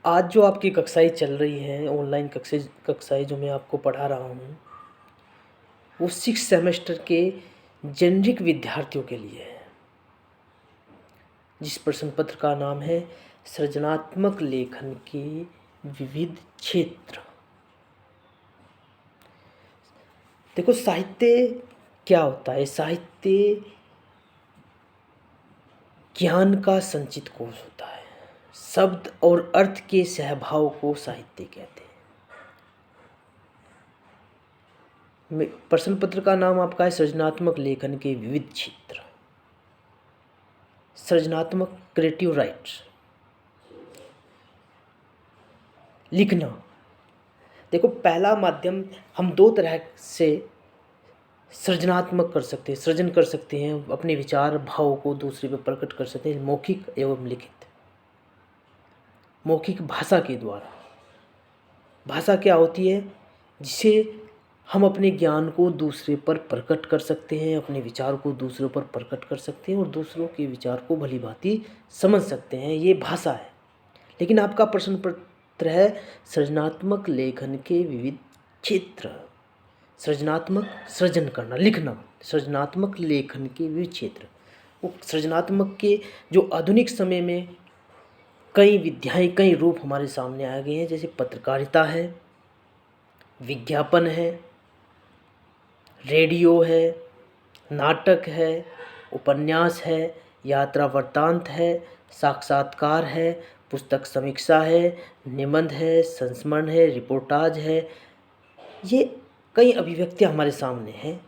आज जो आपकी कक्षाएं चल रही हैं, ऑनलाइन कक्षाएं जो मैं आपको पढ़ा रहा हूँ, वो 6 सेमेस्टर के जेनरिक विद्यार्थियों के लिए है, जिस प्रश्न पत्र का नाम है सृजनात्मक लेखन के विविध क्षेत्र। देखो, साहित्य क्या होता है? साहित्य ज्ञान का संचित कोश होता है। शब्द और अर्थ के सहभाव को साहित्य कहते हैं। प्रश्न पत्र का नाम आपका है सृजनात्मक लेखन के विविध क्षेत्र। सृजनात्मक, क्रिएटिव राइट्स, लिखना। देखो, पहला माध्यम हम दो तरह से सृजनात्मक कर सकते हैं, सृजन कर सकते हैं, अपने विचार भाव को दूसरे पर प्रकट कर सकते हैं, मौखिक एवं लिखित। मौखिक भाषा के द्वारा। भाषा क्या होती है? जिसे हम अपने ज्ञान को दूसरे पर प्रकट कर सकते हैं, अपने विचार को दूसरों पर प्रकट कर सकते हैं और दूसरों के विचार को भली भांति समझ सकते हैं। ये भाषा है। लेकिन आपका प्रश्न पत्र है सृजनात्मक लेखन के विविध क्षेत्र। सृजनात्मक, सृजन करना, लिखना, सृजनात्मक लेखन के विविध क्षेत्र। वो सृजनात्मक के जो आधुनिक समय में कई विधाएं, कई रूप हमारे सामने आ गए हैं, जैसे पत्रकारिता है, विज्ञापन है, रेडियो है, नाटक है, उपन्यास है, यात्रा वृत्तांत है, साक्षात्कार है, पुस्तक समीक्षा है, निबंध है, संस्मरण है, रिपोर्टाज है। ये कई अभिव्यक्तियां हमारे सामने हैं।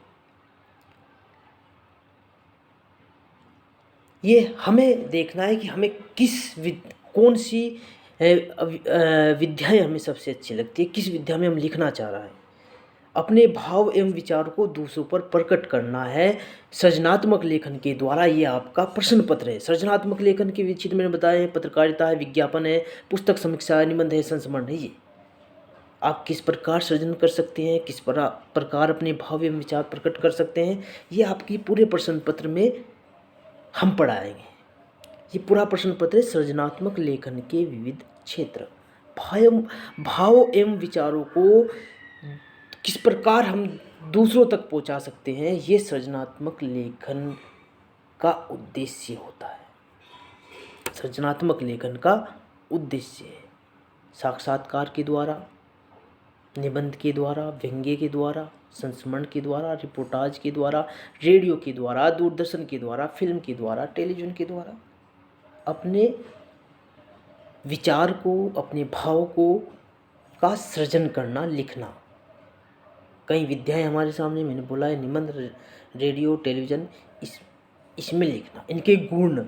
ये हमें देखना है कि हमें कौन सी विद्याएं हमें सबसे अच्छी लगती है, किस विद्या में हम लिखना चाह रहे हैं। अपने भाव एवं विचार को दूसरों पर प्रकट करना है सृजनात्मक लेखन के द्वारा। ये आपका प्रश्न पत्र है। सृजनात्मक लेखन के विषय मैंने बताया है, पत्रकारिता है, विज्ञापन है, पुस्तक समीक्षा है, निबंध है, संस्मरण है। ये आप किस प्रकार सृजन कर सकते हैं, किस प्रकार अपने भाव एवं विचार प्रकट कर सकते हैं, ये आपकी पूरे प्रश्न पत्र में हम पढ़ाएंगे। ये पूरा प्रश्न पत्र है सृजनात्मक लेखन के विविध क्षेत्र। भाव एवं विचारों को किस प्रकार हम दूसरों तक पहुंचा सकते हैं, ये सृजनात्मक लेखन का उद्देश्य होता है। सृजनात्मक लेखन का उद्देश्य है साक्षात्कार के द्वारा, निबंध के द्वारा, व्यंग्य के द्वारा, संस्मरण के द्वारा, रिपोर्टाज के द्वारा, रेडियो के द्वारा, दूरदर्शन के द्वारा, फिल्म के द्वारा, टेलीविज़न के द्वारा अपने विचार को, अपने भाव को का सृजन करना, लिखना। कई विद्याएं हमारे सामने, मैंने बोला है, निबंध, रेडियो, टेलीविज़न, इसमें लिखना, इनके गुण,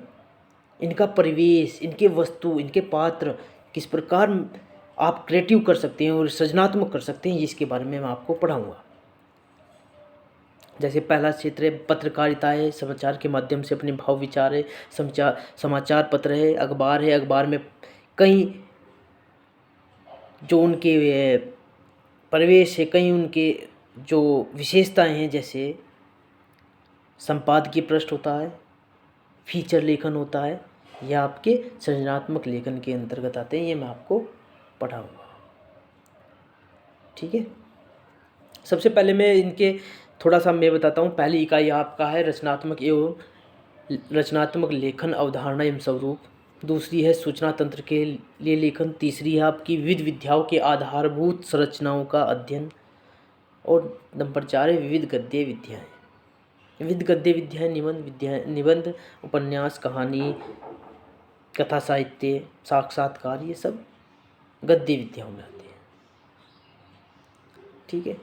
इनका परिवेश, इनके वस्तु, इनके पात्र किस प्रकार आप क्रिएटिव कर सकते हैं और सृजनात्मक कर सकते हैं, इसके बारे में मैं आपको पढ़ाऊँगा। जैसे पहला क्षेत्र है पत्रकारिता है, समाचार के माध्यम से अपने भाव विचार है, समाचार पत्र है, अखबार में कई जो उनके परिवेश है, कई उनके जो विशेषताएं हैं, जैसे संपादकीय पृष्ठ होता है, फीचर लेखन होता है, यह आपके सृजनात्मक लेखन के अंतर्गत आते हैं। ये मैं आपको पढ़ाऊँगा, ठीक है। सबसे पहले मैं इनके थोड़ा सा मैं बताता हूँ। पहली इकाई आपका है रचनात्मक लेखन, अवधारणा एवं स्वरूप। दूसरी है सूचना तंत्र के लिए लेखन। तीसरी है आपकी विविध विद्याओं के आधारभूत संरचनाओं का अध्ययन। और नंबर 4 है विविध गद्य विद्याएँ। विविध गद्य विद्याएँ निबंध, उपन्यास, कहानी, कथा साहित्य, साक्षात्कार, ये सब गद्य विद्याओं में आते हैं, ठीक है।